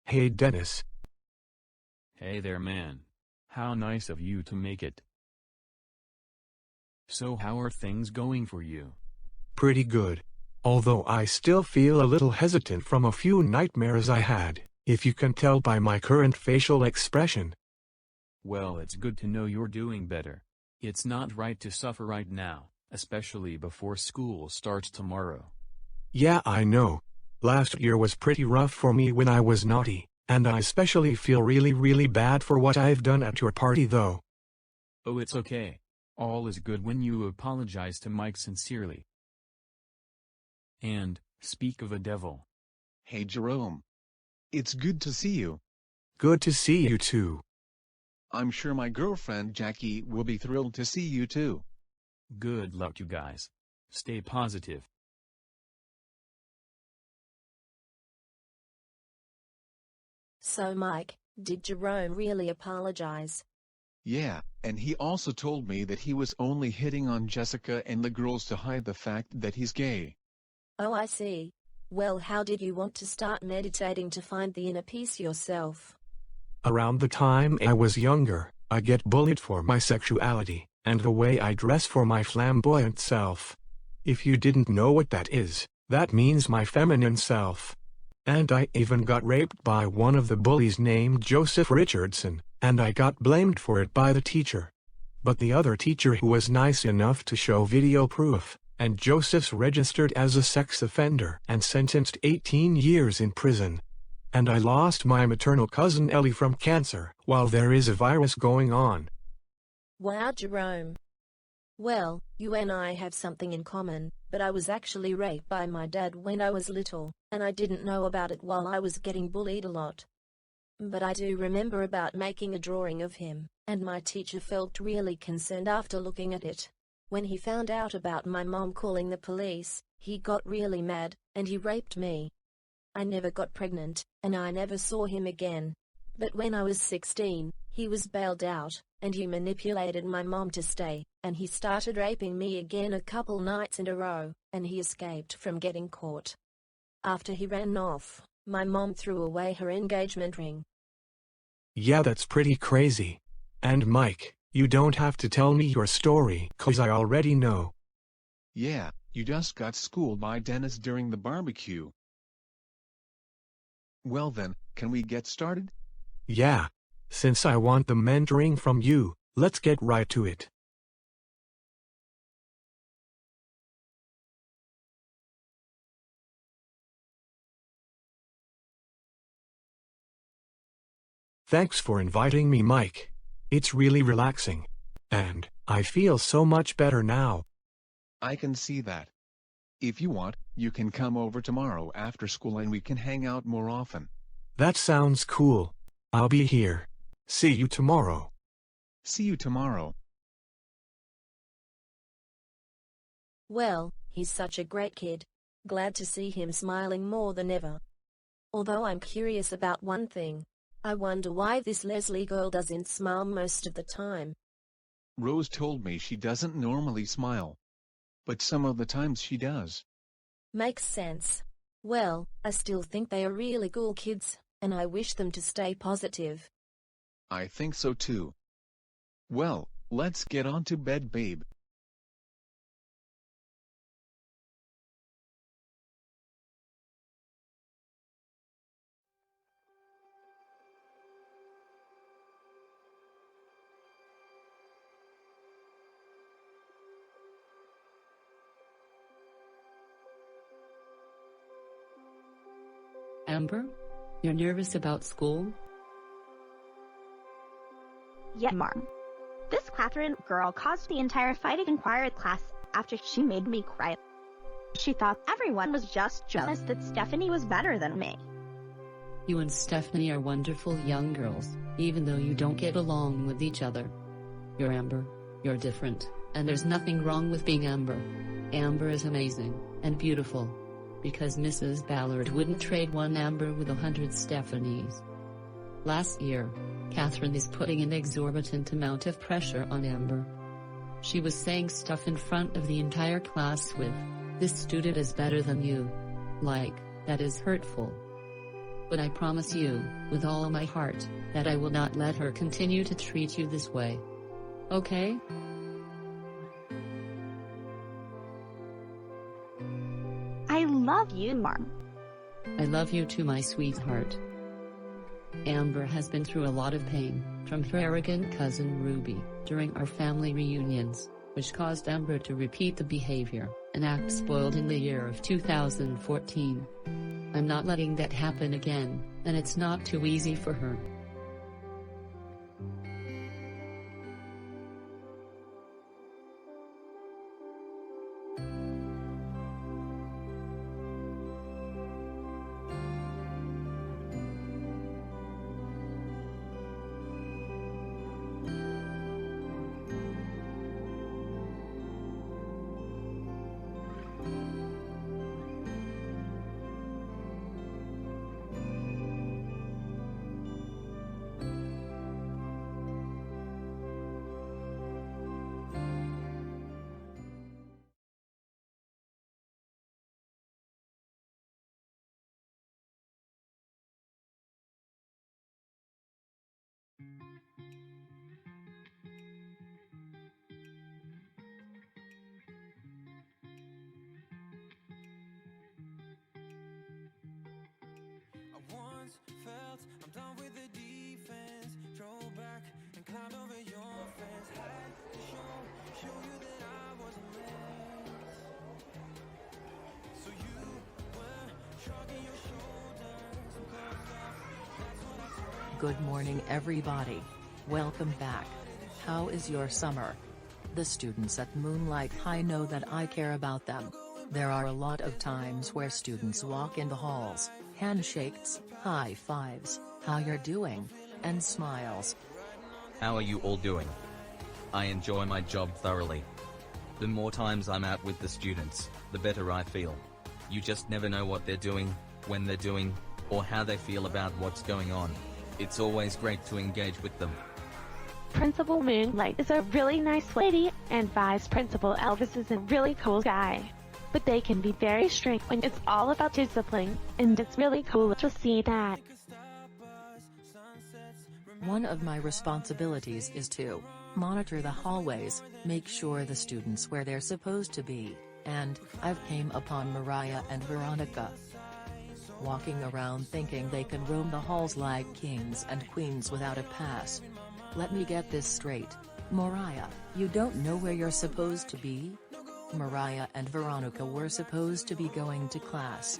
Hey Dennis. Hey there, man. How nice of you to make it. So how are things going for you? Pretty good. Although I still feel a little hesitant from a few nightmares I had, if you can tell by my current facial expression. Well, it's good to know you're doing better. It's not right to suffer right now, especially before school starts tomorrow. Yeah, I know. Last year was pretty rough for me when I was naughty, and I especially feel really bad for what I've done at your party though. Oh, it's okay. All is good when you apologize to Mike sincerely. And, speak of a devil. Hey Jerome. It's good to see you. Good to see you too. I'm sure my girlfriend Jackie will be thrilled to see you too. Good luck, you guys. Stay positive. So Mike, did Jerome really apologize? Yeah, and he also told me that he was only hitting on Jessica and the girls to hide the fact that he's gay. Oh, I see. Well, how did you want to start meditating to find the inner peace yourself? Around the time I was younger, I get bullied for my sexuality, and the way I dress for my flamboyant self. If you didn't know what that is, that means my feminine self. And I even got raped by one of the bullies named Joseph Richardson, and I got blamed for it by the teacher. But the other teacher who was nice enough to show video proof, and Joseph's registered as a sex offender and sentenced 18 years in prison. And I lost my maternal cousin Ellie from cancer while there is a virus going on. Wow, Jerome. Well, you and I have something in common, but I was actually raped by my dad when I was little, and I didn't know about it while I was getting bullied a lot. But I do remember about making a drawing of him, and my teacher felt really concerned after looking at it. When he found out about my mom calling the police, he got really mad, and he raped me. I never got pregnant, and I never saw him again. But when I was 16, he was bailed out, and he manipulated my mom to stay, and he started raping me again a couple nights in a row, and he escaped from getting caught. After he ran off, my mom threw away her engagement ring. Yeah, that's pretty crazy. And Mike, you don't have to tell me your story, 'cause I already know. Yeah, you just got schooled by Dennis during the barbecue. Well then, can we get started? Yeah. Since I want the mentoring from you, let's get right to it. Thanks for inviting me, Mike. It's really relaxing. And I feel so much better now. I can see that. If you want, you can come over tomorrow after school and we can hang out more often. That sounds cool. I'll be here. See you tomorrow. See you tomorrow. Well, he's such a great kid. Glad to see him smiling more than ever. Although I'm curious about one thing. I wonder why this Leslie girl doesn't smile most of the time. Rose told me she doesn't normally smile. But some of the times she does. Makes sense. Well, I still think they are really cool kids, and I wish them to stay positive. I think so too. Well, let's get on to bed, babe. Amber? You're nervous about school? Yeah, Mom. This Catherine girl caused the entire fight in choir class after she made me cry. She thought everyone was just jealous that Stephanie was better than me. You and Stephanie are wonderful young girls, even though you don't get along with each other. You're Amber, you're different, and there's nothing wrong with being Amber. Amber is amazing, and beautiful. Because Mrs. Ballard wouldn't trade one Amber with 100 Stephanies. Last year, Catherine is putting an exorbitant amount of pressure on Amber. She was saying stuff in front of the entire class with, "This student is better than you." Like, that is hurtful. But I promise you, with all my heart, that I will not let her continue to treat you this way. Okay? I love you, Mom. I love you too, my sweetheart. Amber has been through a lot of pain, from her arrogant cousin Ruby, during our family reunions, which caused Amber to repeat the behavior and act spoiled in the year of 2014. I'm not letting that happen again, and it's not too easy for her. I'm done with the defense. Drove back and climbed over your fence. Had to show you that I wasn't late. So you were shrugging your shoulders and closed off. That's what I told. Good morning, everybody. Welcome back. How is your summer? The students at Moonlight High know that I care about them. There are a lot of times where students walk in the halls, handshakes, high fives, how you're doing, and smiles. How are you all doing? I enjoy my job thoroughly. The more times I'm out with the students, the better I feel. You just never know what they're doing, when they're doing, or how they feel about what's going on. It's always great to engage with them. Principal Moonlight is a really nice lady, and Vice Principal Elvis is a really cool guy. But they can be very strict when it's all about discipline, and it's really cool to see that. One of my responsibilities is to monitor the hallways, make sure the students where they're supposed to be, and I've came upon Mariah and Veronica walking around thinking they can roam the halls like kings and queens without a pass. Let me get this straight. Mariah, you don't know where you're supposed to be? Mariah and Veronica were supposed to be going to class.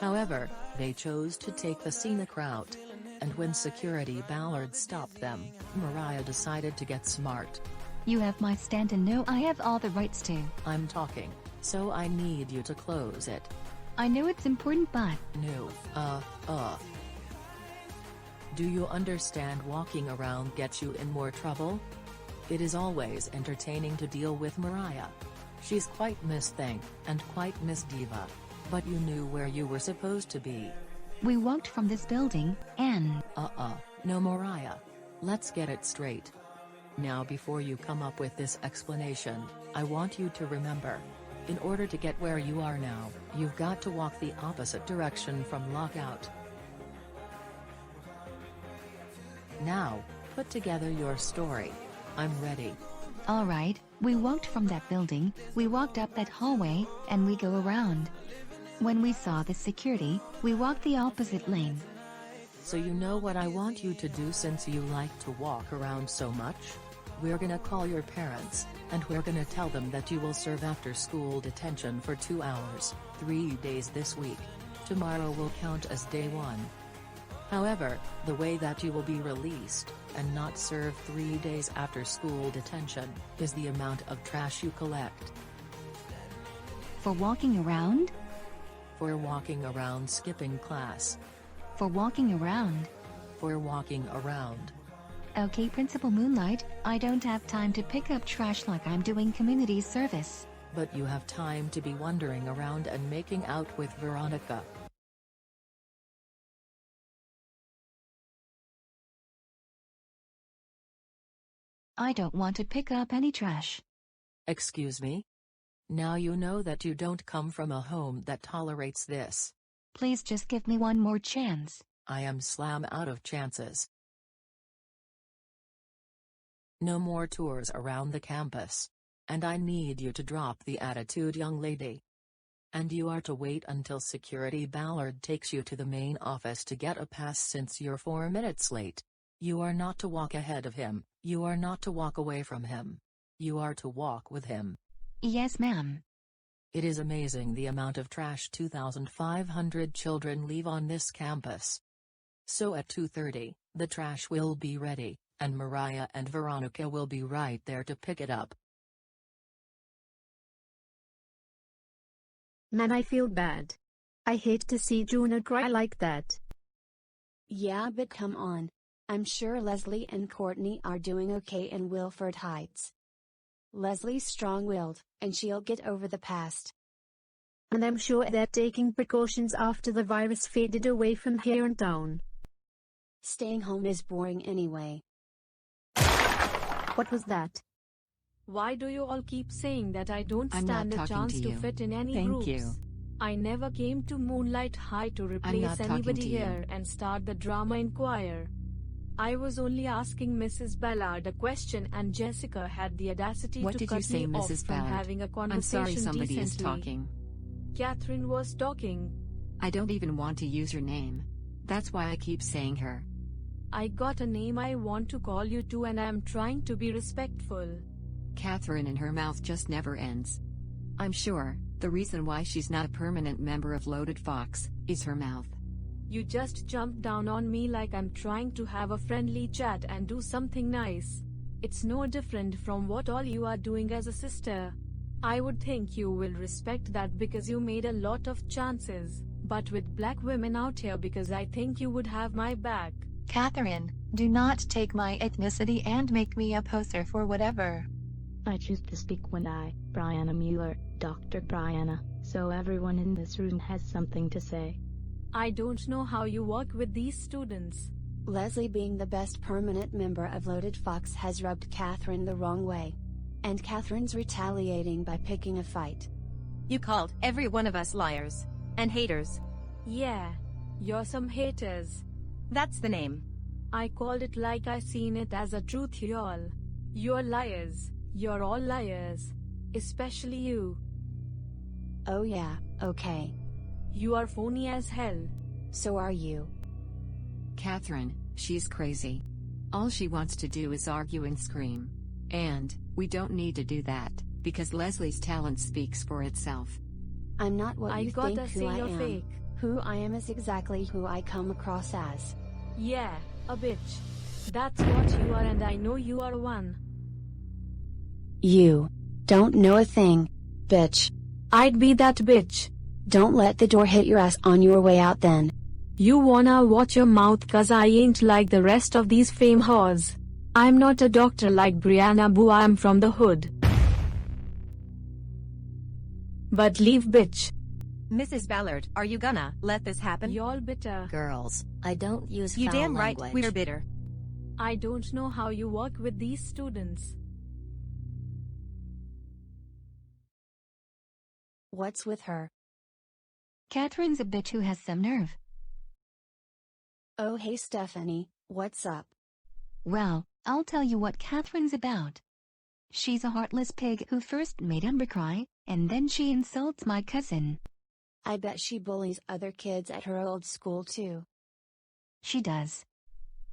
However, they chose to take the scenic route. And when security Ballard stopped them, Mariah decided to get smart. You have my stand and know I have all the rights to. I'm talking, so I need you to close it. I know it's important, but... No, Do you understand walking around gets you in more trouble? It is always entertaining to deal with Mariah. She's quite Miss Thing, and quite Miss Diva. But you knew where you were supposed to be. We walked from this building, and... No, Mariah. Let's get it straight. Now before you come up with this explanation, I want you to remember. In order to get where you are now, you've got to walk the opposite direction from lockout. Now, put together your story. I'm ready. Alright, we walked from that building, we walked up that hallway, and we go around. When we saw the security, we walked the opposite lane. So you know what I want you to do since you like to walk around so much? We're gonna call your parents, and we're gonna tell them that you will serve after-school detention for 2 hours, 3 days this week. Tomorrow will count as day 1. However, the way that you will be released, and not serve 3 days after school detention, is the amount of trash you collect. For walking around? For walking around skipping class. For walking around? For walking around. Okay, Principal Moonlight, I don't have time to pick up trash like I'm doing community service. But you have time to be wandering around and making out with Veronica. I don't want to pick up any trash. Excuse me? Now you know that you don't come from a home that tolerates this. Please just give me one more chance. I am slam out of chances. No more tours around the campus. And I need you to drop the attitude, young lady. And you are to wait until security Ballard takes you to the main office to get a pass since you're 4 minutes late. You are not to walk ahead of him, you are not to walk away from him. You are to walk with him. Yes, ma'am. It is amazing the amount of trash 2,500 children leave on this campus. So at 2:30, the trash will be ready, and Mariah and Veronica will be right there to pick it up. Man, I feel bad. I hate to see Juno cry like that. Yeah, but come on. I'm sure Leslie and Courtney are doing okay in Wilford Heights. Leslie's strong-willed, and she'll get over the past. And I'm sure they're taking precautions after the virus faded away from here in town. Staying home is boring anyway. What was that? Why do you all keep saying that I don't I'm stand not a talking chance to to you. fit in any Thank groups? you. I never came to Moonlight High to not replace talking anybody to you. here and start the drama in choir. I was only asking Mrs. Ballard a question and Jessica had the audacity What to did cut you say, me off Mrs. from Ballard? having a I'm conversation sorry, somebody is decently. talking. Catherine was talking. I don't even want to use your name. That's why I keep saying her. I got a name I want to call you to and I am trying to be respectful. Catherine in her mouth just never ends. I'm sure, the reason why she's not a permanent member of Loaded Fox, is her mouth. You just jumped down on me like I'm trying to have a friendly chat and do something nice. It's no different from what all you are doing as a sister. I would think you will respect that because you made a lot of chances, but with black women out here because I think you would have my back. Catherine, do not take my ethnicity and make me a poser for whatever. I choose to speak when I, Brianna Mueller, Dr. Brianna, so everyone in this room has something to say. I don't know how you work with these students. Leslie being the best permanent member of Loaded Fox has rubbed Catherine the wrong way. And Catherine's retaliating by picking a fight. You called every one of us liars. And haters. Yeah. You're some haters. That's the name. I called it like I seen it as a truth, y'all. You're liars. You're all liars. Especially you. Oh yeah, okay. You are phony as hell. So are you. Catherine, she's crazy. All she wants to do is argue and scream. And, we don't need to do that, because Leslie's talent speaks for itself. I'm not what you gotta think who say I you're am. fake. Who I am is exactly who I come across as. Yeah, a bitch. That's what you are and I know you are one. You don't know a thing, bitch. I'd be that bitch. Don't let the door hit your ass on your way out then. You wanna watch your mouth cause I ain't like the rest of these fame whores. I'm not a doctor like Brianna Boo, I'm from the hood. But leave, bitch. Mrs. Ballard, are you gonna let this happen? Y'all bitter. Girls, I don't use You foul damn right, language. we're bitter. I don't know how you work with these students. What's with her? Catherine's a bitch who has some nerve. Oh hey Stephanie, what's up? Well, I'll tell you what Catherine's about. She's a heartless pig who first made Amber cry, and then she insults my cousin. I bet she bullies other kids at her old school too. She does.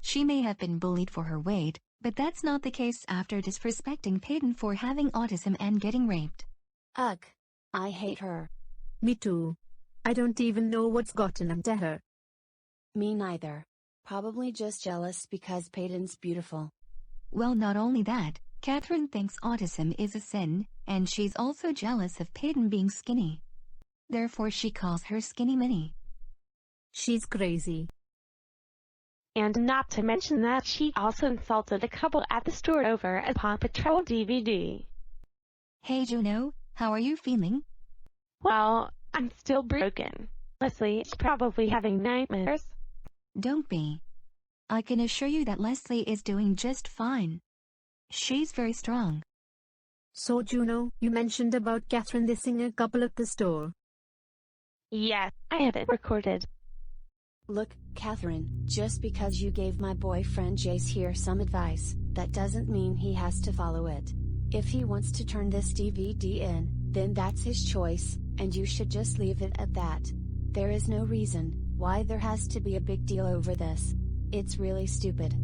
She may have been bullied for her weight, but that's not the case after disrespecting Peyton for having autism and getting raped. Ugh. I hate her. Me too. I don't even know what's gotten into her. Me neither. Probably just jealous because Peyton's beautiful. Well, not only that, Catherine thinks autism is a sin, and she's also jealous of Peyton being skinny. Therefore she calls her Skinny Minnie. She's crazy. And not to mention that she also insulted a couple at the store over a Paw Patrol DVD. Hey Juno, how are you feeling? Well, I'm still broken. Leslie is probably having nightmares. Don't be. I can assure you that Leslie is doing just fine. She's very strong. So Juno, you mentioned about Catherine dissing a couple at the store. Yes, I have it recorded. Look, Catherine, just because you gave my boyfriend Jace here some advice, that doesn't mean he has to follow it. If he wants to turn this DVD in, then that's his choice, and you should just leave it at that. There is no reason why there has to be a big deal over this. It's really stupid.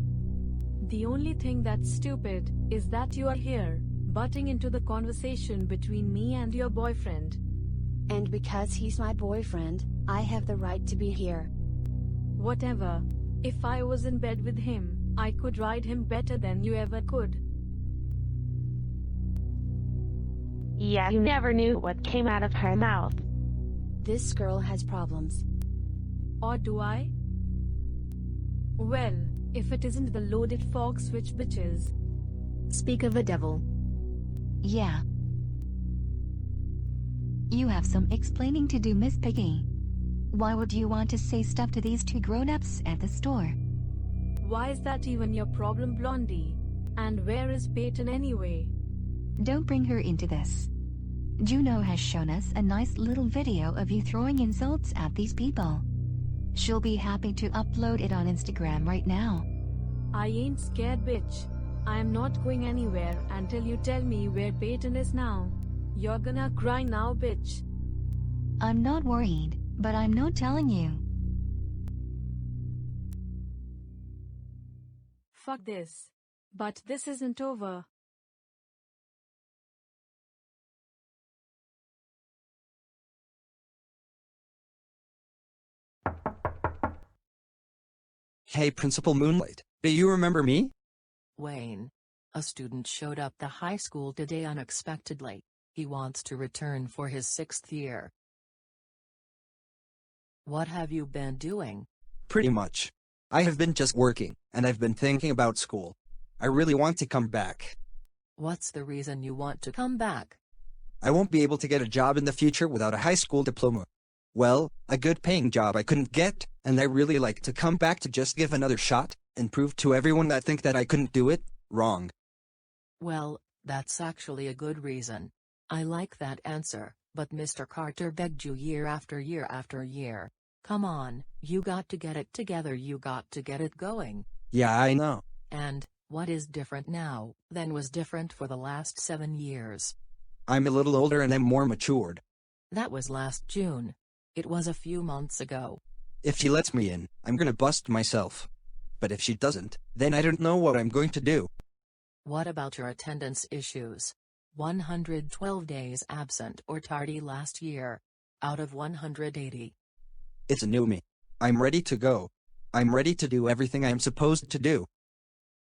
The only thing that's stupid is that you are here, butting into the conversation between me and your boyfriend. And because he's my boyfriend, I have the right to be here. Whatever. If I was in bed with him, I could ride him better than you ever could. Yeah, you never knew what came out of her mouth. This girl has problems. Or do I? Well, if it isn't the loaded fork switch bitches. Speak of a devil. Yeah. You have some explaining to do, Miss Piggy. Why would you want to say stuff to these two grown-ups at the store? Why is that even your problem, Blondie? And where is Peyton anyway? Don't bring her into this. Juno has shown us a nice little video of you throwing insults at these people. She'll be happy to upload it on Instagram right now. I ain't scared, bitch. I am not going anywhere until you tell me where Peyton is now. You're gonna cry now, bitch. I'm not worried, but I'm not telling you. Fuck this. But this isn't over. Hey, Principal Moonlight, do you remember me? Wayne. A student showed up the high school today unexpectedly. He wants to return for his 6th year. What have you been doing? Pretty much. I have been just working, and I've been thinking about school. I really want to come back. What's the reason you want to come back? I won't be able to get a job in the future without a high school diploma. Well, a good paying job I couldn't get, and I really like to come back to just give another shot, and prove to everyone that think that I couldn't do it, wrong. Well, that's actually a good reason. I like that answer, but Mr. Carter begged you year after year after year. Come on, you got to get it together, you got to get it going. Yeah, I know. And, what is different now, than was different for the last 7 years? I'm a little older and I'm more matured. That was last June. It was a few months ago. If she lets me in, I'm gonna bust myself. But if she doesn't, then I don't know what I'm going to do. What about your attendance issues? 112 days absent or tardy last year. Out of 180. It's a new me. I'm ready to go. I'm ready to do everything I'm supposed to do.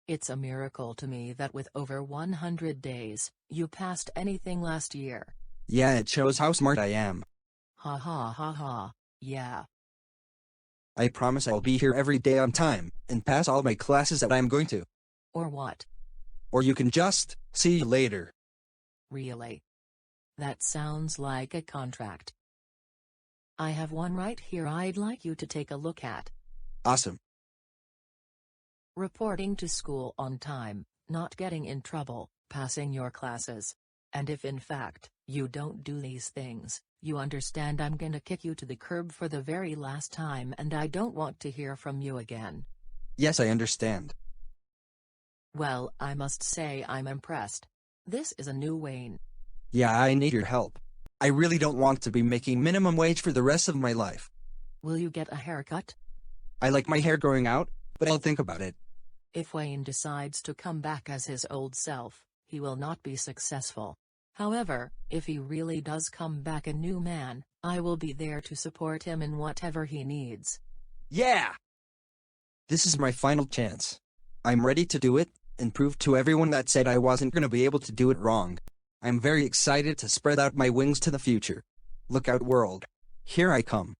It's a miracle to me that with over 100 days, you passed anything last year. Yeah, it shows how smart I am. Ha ha ha ha, yeah. I promise I'll be here every day on time, and pass all my classes that I'm going to. Or what? Or you can just, see you later. Really? That sounds like a contract. I have one right here I'd like you to take a look at. Awesome. Reporting to school on time, not getting in trouble, passing your classes. And if in fact, you don't do these things, you understand I'm gonna kick you to the curb for the very last time and I don't want to hear from you again. Yes, I understand. Well, I must say I'm impressed. This is a new Wayne. Yeah, I need your help. I really don't want to be making minimum wage for the rest of my life. Will you get a haircut? I like my hair growing out, but I'll think about it. If Wayne decides to come back as his old self, he will not be successful. However, if he really does come back a new man, I will be there to support him in whatever he needs. Yeah! This is my final chance. I'm ready to do it, and prove to everyone that said I wasn't gonna be able to do it wrong. I'm very excited to spread out my wings to the future. Look out, world. Here I come.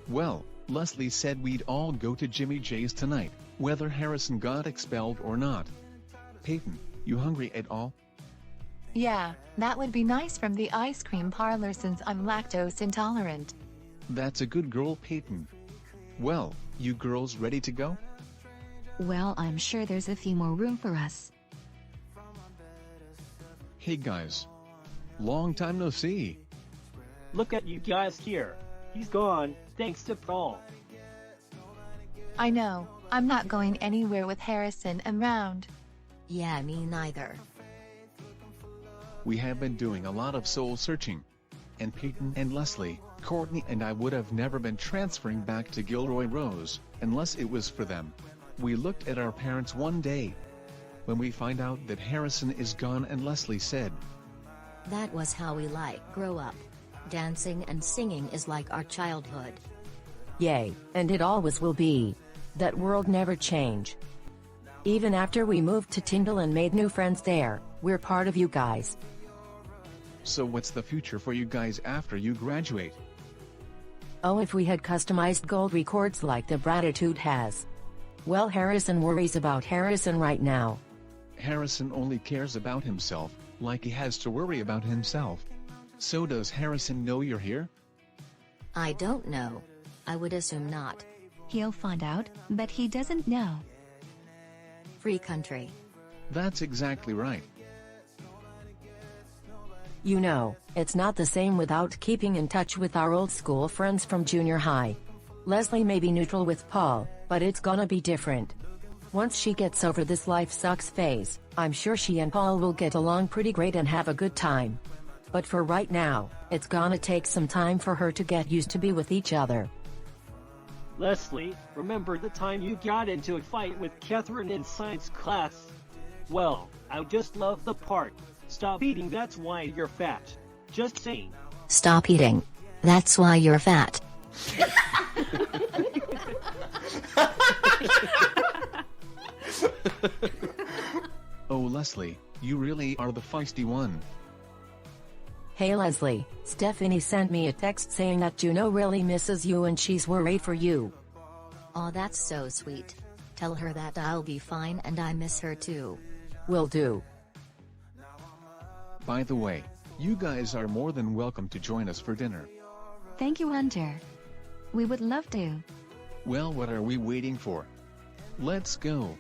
Well, Leslie said we'd all go to Jimmy J's tonight, whether Harrison got expelled or not. Peyton, you hungry at all? Yeah, that would be nice from the ice cream parlor since I'm lactose intolerant. That's a good girl, Peyton. Well, you girls ready to go? Well, I'm sure there's a few more room for us. Hey guys. Long time no see. Look at you guys here. He's gone, thanks to Paul. I know, I'm not going anywhere with Harrison around. Yeah, me neither. We have been doing a lot of soul searching. And Peyton and Leslie, Courtney and I would have never been transferring back to Gilroy Rose, unless it was for them. We looked at our parents one day. When we find out that Harrison is gone, and Leslie said, That was how we grow up. Dancing and singing is like our childhood. Yay, and it always will be. That world never change. Even after we moved to Tyndall and made new friends there, we're part of you guys. So what's the future for you guys after you graduate? Oh, if we had customized gold records like the Bratitude has. Well, Harrison worries about Harrison right now. Harrison only cares about himself, like he has to worry about himself. So does Harrison know you're here? I don't know. I would assume not. He'll find out, but he doesn't know. Free country. That's exactly right. You know, it's not the same without keeping in touch with our old school friends from junior high. Leslie may be neutral with Paul, but it's gonna be different. Once she gets over this life sucks phase, I'm sure she and Paul will get along pretty great and have a good time. But for right now, it's gonna take some time for her to get used to be with each other. Leslie, remember the time you got into a fight with Catherine in science class? Well, I just love the part. Stop eating, that's why you're fat. Just saying. Stop eating. That's why you're fat. Oh, Leslie, you really are the feisty one. Hey Leslie, Stephanie sent me a text saying that Juno really misses you and she's worried for you. Aw, that's so sweet. Tell her that I'll be fine and I miss her too. Will do. By the way, you guys are more than welcome to join us for dinner. Thank you, Hunter. We would love to. Well, what are we waiting for? Let's go.